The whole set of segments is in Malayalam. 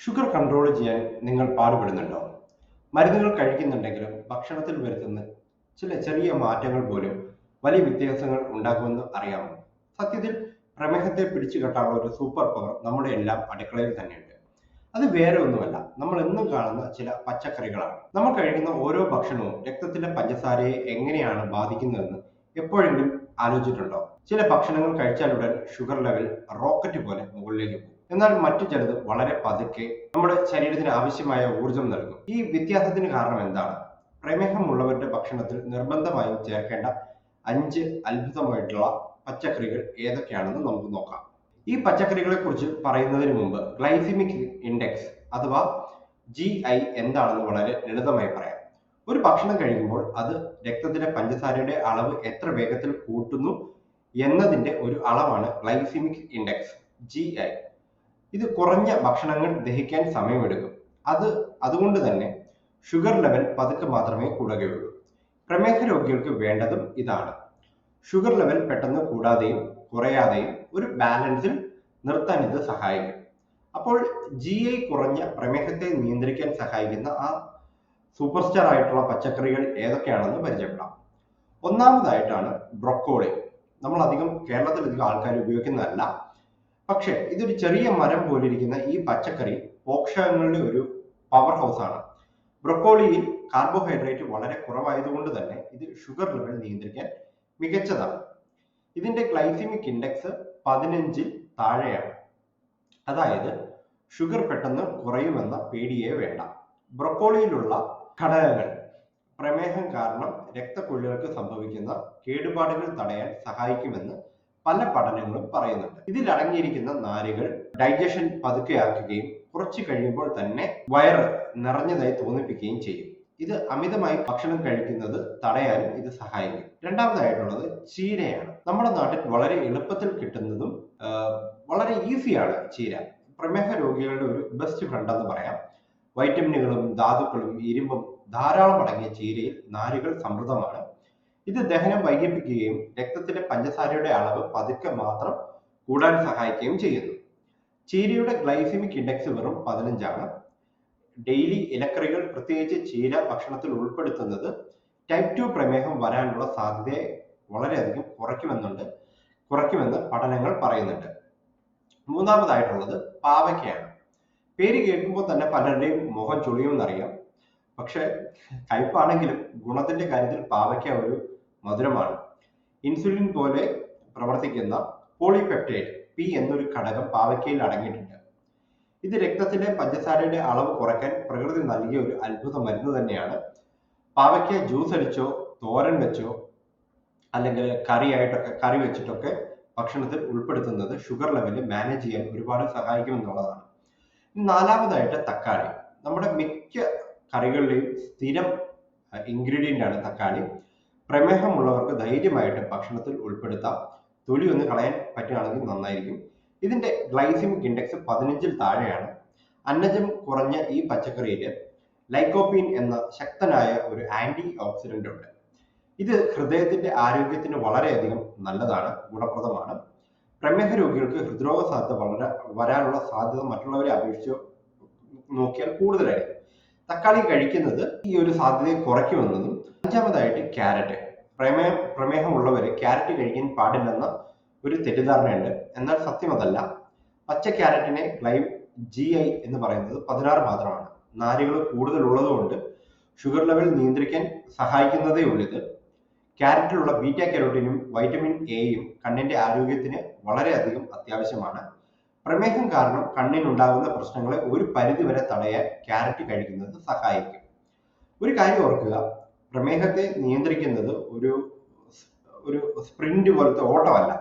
ഷുഗർ കൺട്രോൾ ചെയ്യാൻ നിങ്ങൾ പാടുപെടുന്നുണ്ടോ? മരുന്നുകൾ കഴിക്കുന്നുണ്ടെങ്കിലും ഭക്ഷണത്തിൽ വരുത്തുന്ന ചില ചെറിയ മാറ്റങ്ങൾ പോലും വലിയ വ്യത്യാസങ്ങൾ ഉണ്ടാക്കുമെന്ന് അറിയാമോ? സത്യത്തിൽ പ്രമേഹത്തെ പിടിച്ചു കെട്ടാനുള്ള ഒരു സൂപ്പർ പവർ നമ്മുടെ എല്ലാം അടുക്കളയിൽ തന്നെയുണ്ട്. അത് വേറെ ഒന്നുമല്ല, നമ്മൾ എന്നും കാണുന്ന ചില പച്ചക്കറികളാണ്. നമ്മൾ കഴിക്കുന്ന ഓരോ ഭക്ഷണവും രക്തത്തിലെ പഞ്ചസാരയെ എങ്ങനെയാണ് ബാധിക്കുന്നതെന്ന് എപ്പോഴെങ്കിലും ആലോചിച്ചിട്ടുണ്ടോ? ചില ഭക്ഷണങ്ങൾ കഴിച്ചാലുടൻ ഷുഗർ ലെവൽ റോക്കറ്റ് പോലെ മുകളിലേക്ക് പോകും. എന്നാൽ മറ്റു ചിലത് വളരെ പതുക്കെ നമ്മുടെ ശരീരത്തിന് ആവശ്യമായ ഊർജം നൽകും. ഈ വ്യത്യാസത്തിന് കാരണം എന്താണ്? പ്രമേഹമുള്ളവരുടെ ഭക്ഷണത്തിൽ നിർബന്ധമായും ചേർക്കേണ്ട 5 അത്ഭുതമായിട്ടുള്ള പച്ചക്കറികൾ ഏതൊക്കെയാണെന്ന് നമുക്ക് നോക്കാം. ഈ പച്ചക്കറികളെ കുറിച്ച് പറയുന്നതിന് മുമ്പ് ഗ്ലൈസിമിക് ഇൻഡെക്സ് അഥവാ GI എന്താണെന്ന് വളരെ ലളിതമായി പറയാം. ഒരു ഭക്ഷണം കഴിക്കുമ്പോൾ അത് രക്തത്തിലെ പഞ്ചസാരയുടെ അളവ് എത്ര വേഗത്തിൽ കൂട്ടുന്നു എന്നതിന്റെ ഒരു അളവാണ് ഗ്ലൈസിമിക് ഇൻഡെക്സ് GI. ഇത് കുറഞ്ഞ ഭക്ഷണങ്ങൾ ദഹിക്കാൻ സമയമെടുക്കും. അതുകൊണ്ട് തന്നെ ഷുഗർ ലെവൽ പതുക്കെ മാത്രമേ കൂടുകയുള്ളൂ. പ്രമേഹ രോഗികൾക്ക് വേണ്ടതും ഇതാണ്. ഷുഗർ ലെവൽ പെട്ടെന്ന് കൂടാതെയും കുറയാതെയും ഒരു ബാലൻസിൽ നിർത്താൻ ഇത് സഹായിക്കും. അപ്പോൾ GI കുറഞ്ഞ പ്രമേഹത്തെ നിയന്ത്രിക്കാൻ സഹായിക്കുന്ന ആ സൂപ്പർ സ്റ്റാർ ആയിട്ടുള്ള പച്ചക്കറികൾ ഏതൊക്കെയാണെന്ന് പരിചയപ്പെടാം. ഒന്നാമതായിട്ടാണ് ബ്രൊക്കോളി. കേരളത്തിലധികം ആൾക്കാർ ഉപയോഗിക്കുന്നതല്ല, പക്ഷേ ഇതൊരു ചെറിയ മരം പോലിരിക്കുന്ന ഈ പച്ചക്കറി പോഷകങ്ങളുടെ ഒരു പവർ ഹൗസ് ആണ്. ബ്രൊക്കോളിയിൽ കാർബോഹൈഡ്രേറ്റ് വളരെ കുറവായതുകൊണ്ട് തന്നെ ഇത് ഷുഗർ ലെവൽ നിയന്ത്രിക്കാൻ മികച്ചതാണ്. ഇതിന്റെ ഗ്ലൈസിമിക് ഇൻഡെക്സ് 15ൽ താഴെയാണ്. അതായത് ഷുഗർ പെട്ടെന്ന് കുറയുമെന്ന പേടിയേ വേണ്ട. ബ്രൊക്കോളിയിലുള്ള ഘടകങ്ങൾ പ്രമേഹം കാരണം രക്തക്കുഴലുകൾക്ക് സംഭവിക്കുന്ന കേടുപാടുകൾ തടയാൻ സഹായിക്കുമെന്ന് പല പഠനങ്ങളും പറയുന്നുണ്ട്. ഇതിൽ അടങ്ങിയിരിക്കുന്ന നാരുകൾ ഡൈജഷൻ പതുക്കെയാക്കുകയും കുറച്ച് കഴിയുമ്പോൾ തന്നെ വയറ് നിറഞ്ഞതായി തോന്നിപ്പിക്കുകയും ചെയ്യും. ഇത് അമിതമായി ഭക്ഷണം കഴിക്കുന്നത് തടയാനും ഇത് സഹായിക്കും. രണ്ടാമതായിട്ടുള്ളത് ചീരയാണ്. നമ്മുടെ നാട്ടിൽ വളരെ എളുപ്പത്തിൽ കിട്ടുന്നതും വളരെ ഈസിയാണ് ചീര. പ്രമേഹ രോഗികളുടെ ഒരു ബെസ്റ്റ് ഫ്രണ്ട് എന്ന് പറയാം. വൈറ്റമിനുകളും ധാതുക്കളും ഇരുമ്പും ധാരാളം അടങ്ങിയ ചീരയിൽ നാരുകൾ സമൃദ്ധമാണ്. ഇത് ദഹനം വൈകിപ്പിക്കുകയും രക്തത്തിലെ പഞ്ചസാരയുടെ അളവ് പതുക്കെ മാത്രം കൂടാൻ സഹായിക്കുകയും ചെയ്യുന്നു. ചീരയുടെ ഗ്ലൈസിമിക് ഇൻഡെക്സ് വെറും 15 ആണ്. ഡെയിലി ഇലക്കറികൾ, പ്രത്യേകിച്ച് ചീര ഭക്ഷണത്തിൽ ഉൾപ്പെടുത്തുന്നത് ടൈപ്പ് 2 പ്രമേഹം വരാനുള്ള സാധ്യതയെ വളരെയധികം കുറയ്ക്കുമെന്ന് പഠനങ്ങൾ പറയുന്നുണ്ട്. മൂന്നാമതായിട്ടുള്ളത് പാവയ്ക്കയാണ്. പേര് കേൾക്കുമ്പോൾ തന്നെ പലരുടെയും മുഖം ചുളിയുമെന്നറിയാം. പക്ഷെ കയ്പാണെങ്കിലും ഗുണത്തിന്റെ കാര്യത്തിൽ പാവയ്ക്ക ഒരു മധുരമാണ്. ഇൻസുലിൻ പോലെ പ്രവർത്തിക്കുന്ന പോളിപെപ്റ്റൈഡ് P എന്നൊരു ഘടകം പാവയ്ക്കയിൽ അടങ്ങിയിട്ടുണ്ട്. ഇത് രക്തത്തിലെ പഞ്ചസാരയുടെ അളവ് കുറയ്ക്കാൻ പ്രകൃതി നൽകിയ ഒരു അത്ഭുത മരുന്ന് തന്നെയാണ്. പാവയ്ക്ക ജ്യൂസ് അടിച്ചോ തോരൻ വെച്ചോ അല്ലെങ്കിൽ കറി വെച്ചിട്ടൊക്കെ ഭക്ഷണത്തിൽ ഉൾപ്പെടുത്തുന്നത് ഷുഗർ ലെവൽ മാനേജ് ചെയ്യാൻ ഒരുപാട് സഹായിക്കുമെന്നുള്ളതാണ്. നാലാമതായിട്ട് തക്കാളി. നമ്മുടെ മിക്ക കറികളിലെയും സ്ഥിരം ഇൻഗ്രീഡിയന്റ് ആണ് തക്കാളി. പ്രമേഹമുള്ളവർക്ക് ധൈര്യമായിട്ട് ഭക്ഷണത്തിൽ ഉൾപ്പെടുത്താം. തൊലി ഒന്ന് കളയാൻ പറ്റുകയാണെങ്കിൽ നന്നായിരിക്കും. ഇതിന്റെ ഗ്ലൈസിമിക് ഇൻഡെക്സ് 15ൽ താഴെയാണ്. അന്നജം കുറഞ്ഞ ഈ പച്ചക്കറിയിൽ ലൈക്കോപ്പീൻ എന്ന ശക്തനായ ഒരു ആന്റി ഓക്സിഡന്റ് ഉണ്ട്. ഇത് ഹൃദയത്തിന്റെ ആരോഗ്യത്തിന് വളരെയധികം നല്ലതാണ്, ഗുണപ്രദമാണ്. പ്രമേഹ രോഗികൾക്ക് ഹൃദ്രോഗ സാധ്യത വരാനുള്ള സാധ്യത മറ്റുള്ളവരെ അപേക്ഷിച്ച് നോക്കിയാൽ കൂടുതലായിരിക്കും. തക്കാളി കഴിക്കുന്നത് ഈ ഒരു സാധ്യതയെ കുറയ്ക്കുമെന്നതും. അഞ്ചാമതായിട്ട് ക്യാരറ്റ്. പ്രമേഹമുള്ളവര് ക്യാരറ്റ് കഴിക്കാൻ പാടില്ലെന്ന ഒരു തെറ്റിദ്ധാരണയുണ്ട്. എന്നാൽ സത്യം അതല്ല. പച്ച ക്യാരറ്റിനെ GI എന്ന് പറയുന്നത് 16 മാത്രമാണ്. നാരുകൾ കൂടുതൽ ഉള്ളതുകൊണ്ട് ഷുഗർ ലെവൽ നിയന്ത്രിക്കാൻ സഹായിക്കുന്നതേ ഉള്ളൂ ഇത്. ക്യാരറ്റിലുള്ള ബീറ്റ കരോട്ടീനും വൈറ്റമിൻ എയും കണ്ണിന്റെ ആരോഗ്യത്തിന് വളരെയധികം അത്യാവശ്യമാണ്. പ്രമേഹം കാരണം കണ്ണിനുണ്ടാകുന്ന പ്രശ്നങ്ങളെ ഒരു പരിധി വരെ തടയാൻ ക്യാരറ്റ് കഴിക്കുന്നത് സഹായിക്കും. ഒരു കാര്യം ഓർക്കുക, പ്രമേഹത്തെ നിയന്ത്രിക്കുന്നത് ഒരു സ്പ്രിന്റ് പോലത്തെ ഓട്ടമല്ല,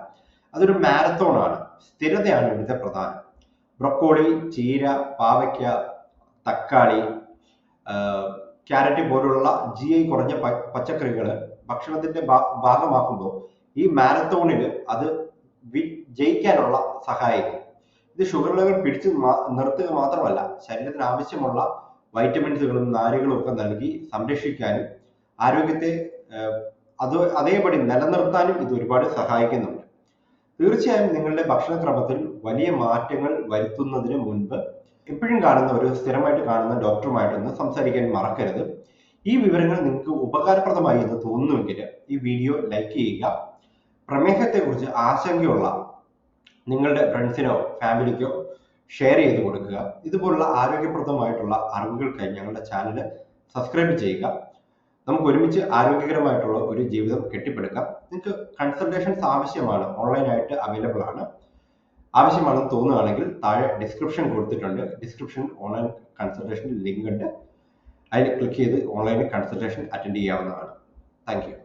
അതൊരു മാരത്തോൺ ആണ്. സ്ഥിരതയാണ് ഇവിടുത്തെ പ്രധാനം. ബ്രൊക്കോളി, ചീര, പാവയ്ക്ക, തക്കാളി, ക്യാരറ്റ് പോലുള്ള GI കുറഞ്ഞ പച്ചക്കറികൾ ഭക്ഷണത്തിന്റെ ഭാഗമാക്കുമ്പോൾ ഈ മാരത്തോണിൽ അത് ജയിക്കാനുള്ള സഹായിക്കും. ഇത് ഷുഗർ ലെവൽ പിടിച്ചു നിർത്തുക മാത്രമല്ല, ശരീരത്തിന് ആവശ്യമുള്ള വൈറ്റമിൻസുകളും നാരുകളും ഒക്കെ നൽകി സംരക്ഷിക്കാനും ആരോഗ്യത്തെ അതേപടി നിലനിർത്താനും ഇത് ഒരുപാട് സഹായിക്കുന്നുണ്ട്. തീർച്ചയായും നിങ്ങളുടെ ഭക്ഷണക്രമത്തിൽ വലിയ മാറ്റങ്ങൾ വരുത്തുന്നതിന് മുൻപ് എപ്പോഴും കാണുന്ന ഒരു സ്ഥിരമായിട്ട് കാണുന്ന ഡോക്ടറുമായിട്ടൊന്ന് സംസാരിക്കാൻ മറക്കരുത്. ഈ വിവരങ്ങൾ നിങ്ങൾക്ക് ഉപകാരപ്രദമായി എന്ന് തോന്നുന്നുവെങ്കിൽ ഈ വീഡിയോ ലൈക്ക് ചെയ്യുക. പ്രമേഹത്തെക്കുറിച്ച് ആശങ്കയുള്ള നിങ്ങളുടെ ഫ്രണ്ട്സിനോ ഫാമിലിക്കോ ഷെയർ ചെയ്ത് കൊടുക്കുക. ഇതുപോലുള്ള ആരോഗ്യപ്രദമായിട്ടുള്ള അറിവുകൾക്കായി ഞങ്ങളുടെ ചാനൽ സബ്സ്ക്രൈബ് ചെയ്യുക. നമുക്ക് ഒരുമിച്ച് ആരോഗ്യകരമായിട്ടുള്ള ഒരു ജീവിതം കെട്ടിപ്പടുക്കാം. നിങ്ങൾക്ക് കൺസൾട്ടേഷൻസ് ആവശ്യമാണ്, ഓൺലൈനായിട്ട് അവൈലബിൾ ആണ്. ആവശ്യമാണെന്ന് തോന്നുകയാണെങ്കിൽ താഴെ ഡിസ്ക്രിപ്ഷൻ കൊടുത്തിട്ടുണ്ട്. ഡിസ്ക്രിപ്ഷൻ ഓൺലൈൻ കൺസൾട്ടേഷൻ ലിങ്ക് ഉണ്ട്. അതിൽ ക്ലിക്ക് ചെയ്ത് ഓൺലൈൻ കൺസൾട്ടേഷൻ അറ്റൻഡ് ചെയ്യാവുന്നതാണ്. Thank you.